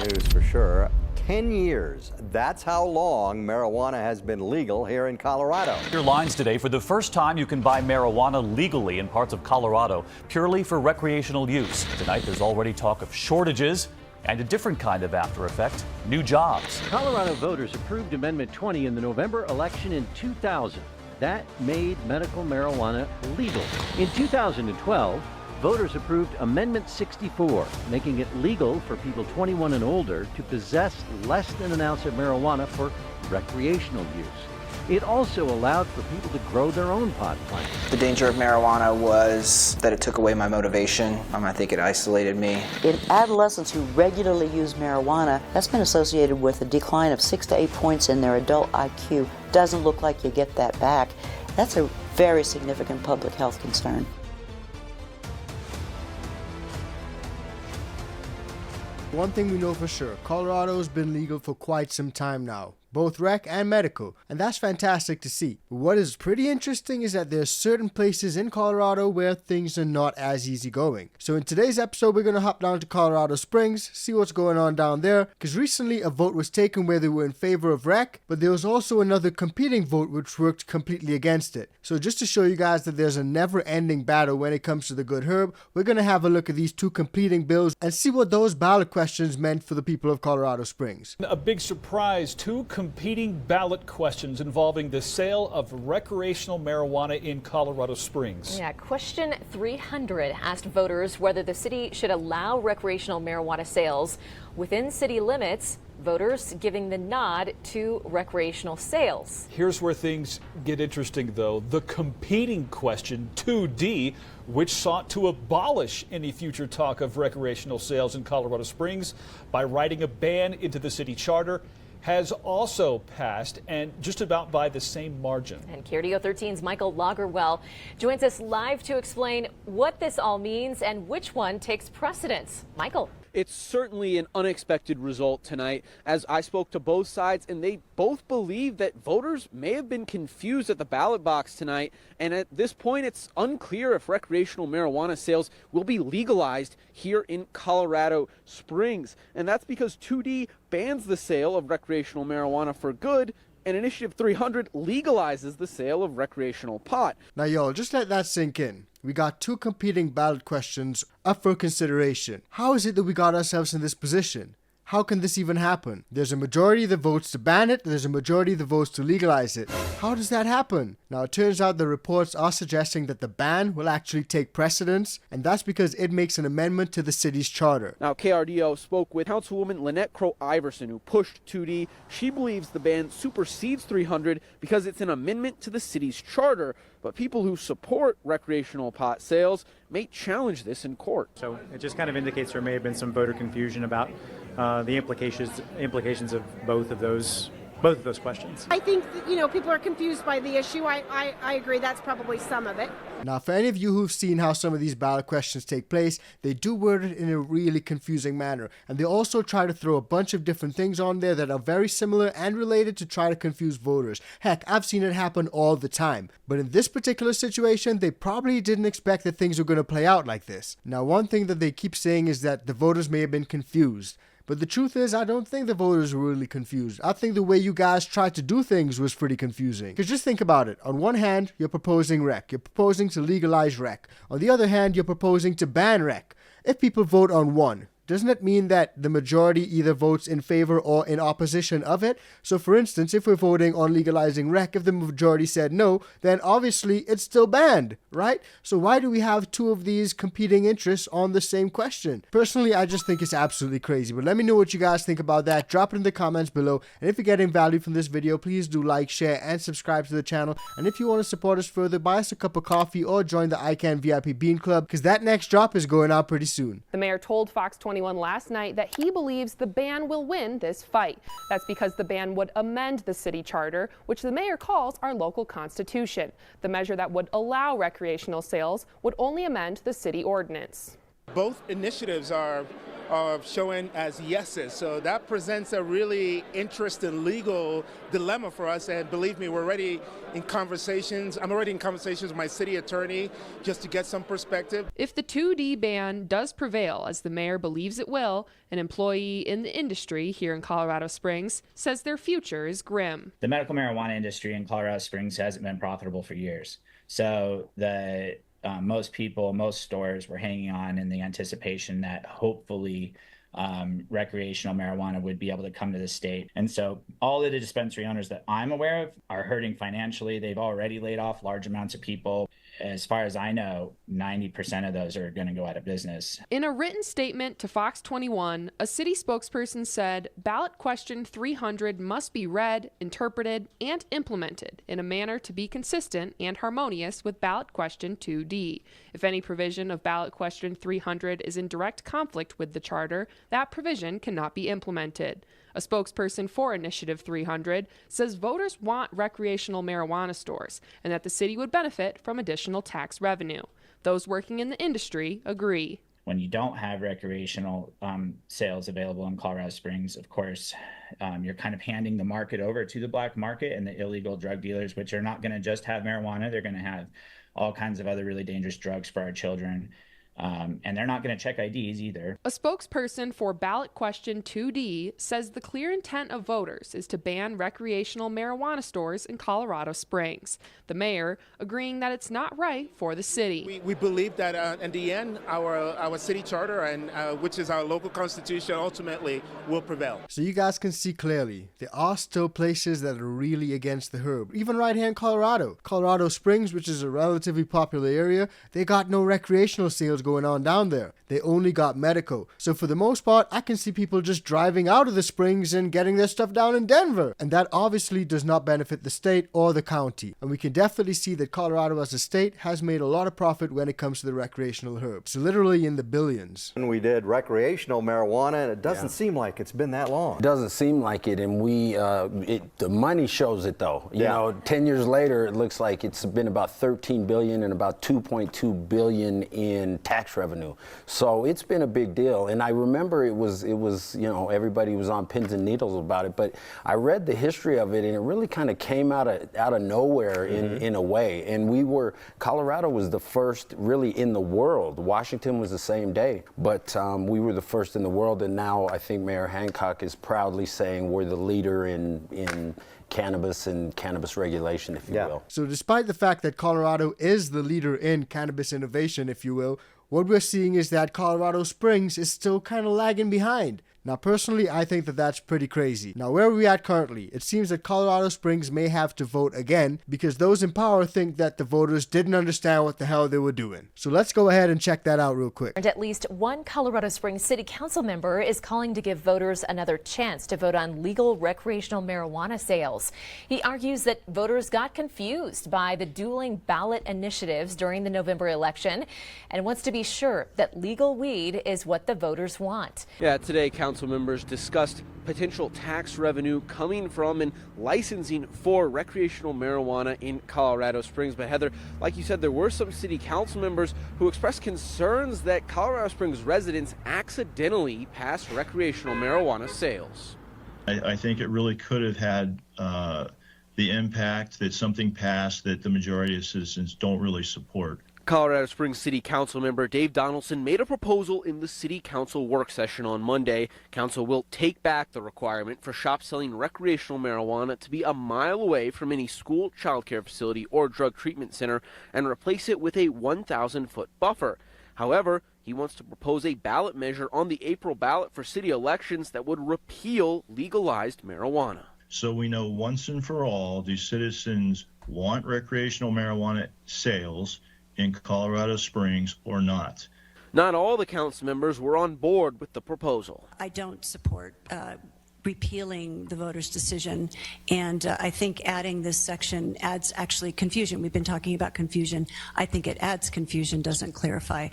news for sure. 10 years. That's how long marijuana has been legal here in Colorado. Your lines today. For the first time, you can buy marijuana legally in parts of Colorado, purely for recreational use. Tonight, there's already talk of shortages and a different kind of after effect, new jobs. Colorado voters approved Amendment 20 in the November election in 2000. That made medical marijuana legal. In 2012, voters approved Amendment 64, making it legal for people 21 and older to possess less than an ounce of marijuana for recreational use. It also allowed for people to grow their own pot plants. The danger of marijuana was that it took away my motivation. I think it isolated me. In adolescents who regularly use marijuana, that's been associated with a decline of 6 to 8 points in their adult IQ. Doesn't look like you get that back. That's a very significant public health concern. One thing we know for sure, Colorado's been legal for quite some time now, both rec and medical, and that's fantastic to see. But what is pretty interesting is that there's certain places in Colorado where things are not as easy going. So in today's episode, we're going to hop down to Colorado Springs, see what's going on down there, because recently a vote was taken where they were in favor of rec, but there was also another competing vote which worked completely against it. So just to show you guys that there's a never-ending battle when it comes to the good herb, we're going to have a look at these two competing bills and see what those ballot questions meant for the people of Colorado Springs. A big surprise, two competing ballot questions involving the sale of recreational marijuana in Colorado Springs. Yeah, question 300 asked voters whether the city should allow recreational marijuana sales within city limits, voters giving the nod to recreational sales. Here's where things get interesting, though. The competing question, 2D, which sought to abolish any future talk of recreational sales in Colorado Springs by writing a ban into the city charter, has also passed, and just about by the same margin. And KRDO 13's Michael Lagerwell joins us live to explain what this all means and which one takes precedence. Michael. It's certainly an unexpected result tonight, as I spoke to both sides, and they both believe that voters may have been confused at the ballot box tonight. And at this point, it's unclear if recreational marijuana sales will be legalized here in Colorado Springs. And that's because 2D bans the sale of recreational marijuana for good, and Initiative 300 legalizes the sale of recreational pot. Now, y'all, just let that sink in. We got two competing ballot questions up for consideration. How is it that we got ourselves in this position? How can this even happen? There's a majority that votes to ban it, there's a majority that votes to legalize it. How does that happen? Now, it turns out the reports are suggesting that the ban will actually take precedence, and that's because it makes an amendment to the city's charter. Now, KRDO spoke with Councilwoman Lynette Crow-Iverson, who pushed 2D. She believes the ban supersedes 300 because it's an amendment to the city's charter, but people who support recreational pot sales may challenge this in court. So it just kind of indicates there may have been some voter confusion about the implications of both of those questions. I think people are confused by the issue. I agree that's probably some of it. Now, for any of you who've seen how some of these ballot questions take place, they do word it in a really confusing manner. And they also try to throw a bunch of different things on there that are very similar and related to try to confuse voters. Heck, I've seen it happen all the time. But in this particular situation, they probably didn't expect that things were going to play out like this. Now, one thing that they keep saying is that the voters may have been confused. But the truth is, I don't think the voters were really confused. I think the way you guys tried to do things was pretty confusing. Because just think about it. On one hand, you're proposing rec. You're proposing to legalize rec. On the other hand, you're proposing to ban rec. If people vote on one, doesn't it mean that the majority either votes in favor or in opposition of it? So for instance, if we're voting on legalizing rec, if the majority said no, then obviously it's still banned, right? So why do we have two of these competing interests on the same question? Personally, I just think it's absolutely crazy. But let me know what you guys think about that. Drop it in the comments below. And if you're getting value from this video, please do like, share, and subscribe to the channel. And if you want to support us further, buy us a cup of coffee or join the ICANN VIP Bean Club, because that next drop is going out pretty soon. The mayor told Fox 21 last night that he believes the ban will win this fight. That's because the ban would amend the city charter, which the mayor calls our local constitution. The measure that would allow recreational sales would only amend the city ordinance. Both initiatives are showing as yeses. So that presents a really interesting legal dilemma for us. And believe me, we're already in conversations. I'm already in conversations with my city attorney just to get some perspective. If the 2D ban does prevail, as the mayor believes it will, an employee in the industry here in Colorado Springs says their future is grim. The medical marijuana industry in Colorado Springs hasn't been profitable for years. So most people, most stores were hanging on in the anticipation that hopefully recreational marijuana would be able to come to the state. And so all of the dispensary owners that I'm aware of are hurting financially. They've already laid off large amounts of people. As far as I know, 90% of those are going to go out of business. In a written statement to Fox 21, a city spokesperson said ballot question 300 must be read, interpreted, and implemented in a manner to be consistent and harmonious with ballot question 2D. If any provision of ballot question 300 is in direct conflict with the charter, that provision cannot be implemented. A spokesperson for Initiative 300 says voters want recreational marijuana stores and that the city would benefit from additional tax revenue. Those working in the industry agree. When you don't have recreational sales available in Colorado Springs, of course, you're kind of handing the market over to the black market and the illegal drug dealers, which are not going to just have marijuana. They're going to have all kinds of other really dangerous drugs for our children. And they're not going to check IDs either. A spokesperson for ballot question 2D says the clear intent of voters is to ban recreational marijuana stores in Colorado Springs. The mayor agreeing that it's not right for the city. We believe that in the end, our city charter, and which is our local constitution, ultimately will prevail. So you guys can see clearly, there are still places that are really against the herb. Even right here in Colorado. Colorado Springs, which is a relatively popular area, they got no recreational sales going on down there. They only got medical. So for the most part, I can see people just driving out of the Springs and getting their stuff down in Denver. And that obviously does not benefit the state or the county. And we can definitely see that Colorado as a state has made a lot of profit when it comes to the recreational herb. So literally in the billions. And we did recreational marijuana, and it doesn't seem like it's been that long. It doesn't seem like it, and the money shows it though. You know, 10 years later, it looks like it's been about $13 billion and about $2.2 billion in tax revenue. So it's been a big deal. And I remember it was, you know, everybody was on pins and needles about it, but I read the history of it and it really kind of came out of nowhere in a way. And Colorado was the first really in the world. Washington was the same day, but we were the first in the world. And now I think Mayor Hancock is proudly saying we're the leader in cannabis and cannabis regulation, if you will. So despite the fact that Colorado is the leader in cannabis innovation, if you will, what we're seeing is that Colorado Springs is still kind of lagging behind. Now, personally, I think that that's pretty crazy. Now, where are we at currently? It seems that Colorado Springs may have to vote again because those in power think that the voters didn't understand what the hell they were doing. So let's go ahead and check that out real quick. And at least one Colorado Springs City Council member is calling to give voters another chance to vote on legal recreational marijuana sales. He argues that voters got confused by the dueling ballot initiatives during the November election and wants to be sure that legal weed is what the voters want. Yeah, today, council members discussed potential tax revenue coming from and licensing for recreational marijuana in Colorado Springs. But Heather, like you said, there were some city council members who expressed concerns that Colorado Springs residents accidentally passed recreational marijuana sales. I think it really could have had the impact that something passed that the majority of citizens don't really support. Colorado Springs City Council member Dave Donaldson made a proposal in the City Council work session on Monday. Council will take back the requirement for shops selling recreational marijuana to be a mile away from any school, childcare facility, or drug treatment center and replace it with a 1,000-foot buffer. However, he wants to propose a ballot measure on the April ballot for city elections that would repeal legalized marijuana. So we know once and for all, do citizens want recreational marijuana sales in Colorado Springs or not? Not all the council members were on board with the proposal. I don't support repealing the voters' decision, and I think adding this section adds actually confusion. We've been talking about confusion. I think it adds confusion, doesn't clarify.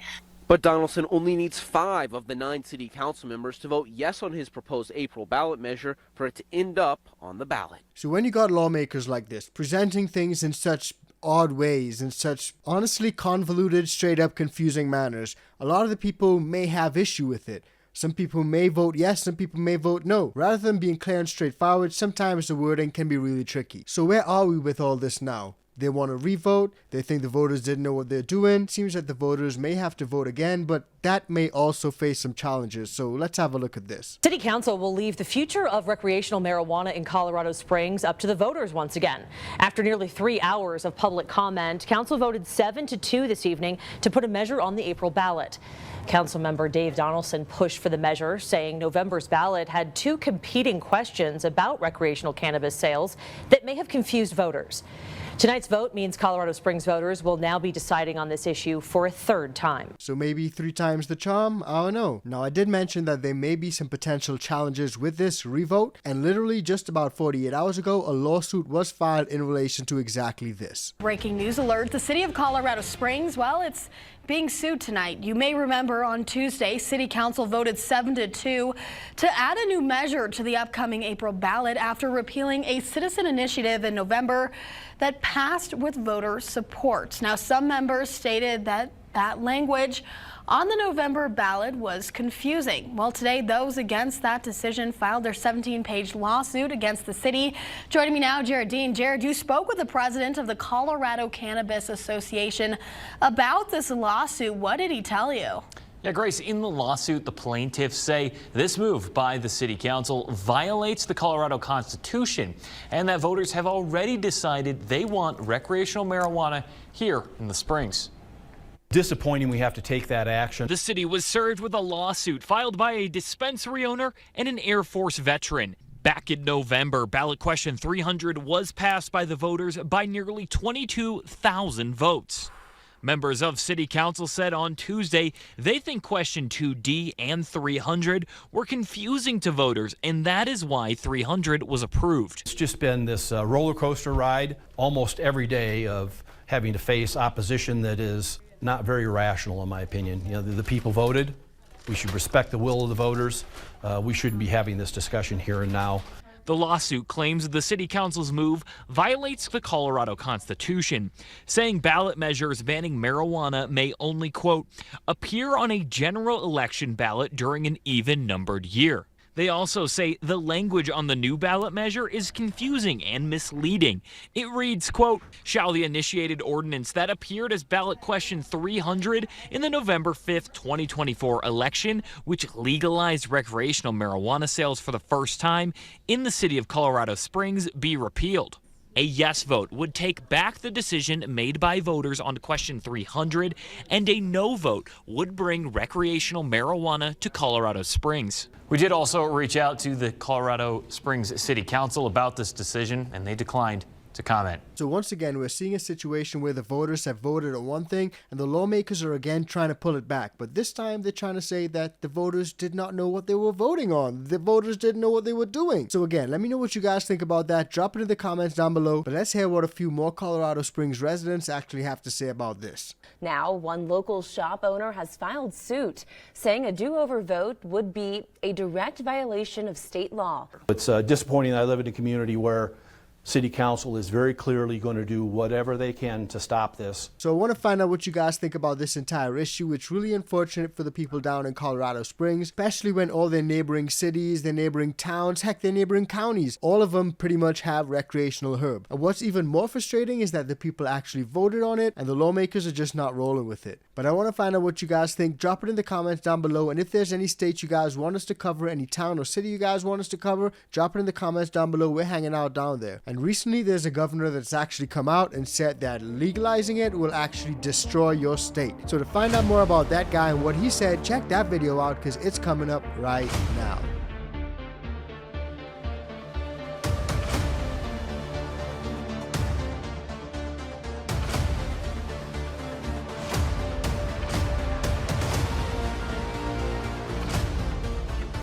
But Donaldson only needs 5 of the 9 city council members to vote yes on his proposed April ballot measure for it to end up on the ballot. So when you got lawmakers like this presenting things in such odd ways, in such honestly convoluted, straight up confusing manners, a lot of the people may have issue with it. Some people may vote yes, some people may vote no. Rather than being clear and straightforward, sometimes the wording can be really tricky. So where are we with all this now? They want to re-vote. They think the voters didn't know what they're doing. Seems that the voters may have to vote again, but that may also face some challenges. So let's have a look at this. City Council will leave the future of recreational marijuana in Colorado Springs up to the voters once again. After nearly 3 hours of public comment, Council voted 7-2 this evening to put a measure on the April ballot. Councilmember Dave Donaldson pushed for the measure, saying November's ballot had 2 competing questions about recreational cannabis sales that may have confused voters. Tonight's vote means Colorado Springs voters will now be deciding on this issue for a 3rd time. So maybe 3 times the charm? I don't know. Now, I did mention that there may be some potential challenges with this revote, and literally just about 48 hours ago, a lawsuit was filed in relation to exactly this. Breaking news alert, the city of Colorado Springs, well, it's being sued tonight. You may remember on Tuesday, City Council voted 7-2 to add a new measure to the upcoming April ballot after repealing a citizen initiative in November that passed with voter support. Now, some members stated that language on the November ballot was confusing. Well, today, those against that decision filed their 17-page lawsuit against the city. Joining me now, Jared Dean. Jared, you spoke with the president of the Colorado Cannabis Association about this lawsuit. What did he tell you? Yeah, Grace, in the lawsuit, the plaintiffs say this move by the city council violates the Colorado Constitution and that voters have already decided they want recreational marijuana here in the Springs. Disappointing we have to take that action. The city was served with a lawsuit filed by a dispensary owner and an Air Force veteran. Back in November, ballot question 300 was passed by the voters by nearly 22,000 votes. Members of City Council said on Tuesday they think question 2D and 300 were confusing to voters, and that is why 300 was approved. It's just been this roller coaster ride almost every day of having to face opposition that is not very rational, in my opinion. You know, the people voted. We should respect the will of the voters. We shouldn't be having this discussion here and now. The lawsuit claims the city council's move violates the Colorado Constitution, saying ballot measures banning marijuana may only, quote, appear on a general election ballot during an even-numbered year. They also say the language on the new ballot measure is confusing and misleading. It reads, quote, shall the initiated ordinance that appeared as ballot question 300 in the November 5th, 2024 election, which legalized recreational marijuana sales for the first time in the city of Colorado Springs, be repealed. A yes vote would take back the decision made by voters on question 300, and a no vote would bring recreational marijuana to Colorado Springs. We did also reach out to the Colorado Springs City Council about this decision, and they declined to comment. So once again, we're seeing a situation where the voters have voted on one thing and the lawmakers are again trying to pull it back. But this time they're trying to say that the voters did not know what they were voting on. The voters didn't know what they were doing. So again, let me know what you guys think about that. Drop it in the comments down below. But let's hear what a few more Colorado Springs residents actually have to say about this. Now, one local shop owner has filed suit, saying a do-over vote would be a direct violation of state law. It's disappointing that I live in a community where City Council is very clearly going to do whatever they can to stop this. So I want to find out what you guys think about this entire issue. It's really unfortunate for the people down in Colorado Springs, especially when all their neighboring cities, their neighboring towns, heck, their neighboring counties, all of them pretty much have recreational herb. And what's even more frustrating is that the people actually voted on it and the lawmakers are just not rolling with it. But I want to find out what you guys think. Drop it in the comments down below. And if there's any state you guys want us to cover, any town or city you guys want us to cover, drop it in the comments down below. We're hanging out down there. And recently there's a governor that's actually come out and said that legalizing it will actually destroy your state. So to find out more about that guy and what he said, check that video out because it's coming up right now.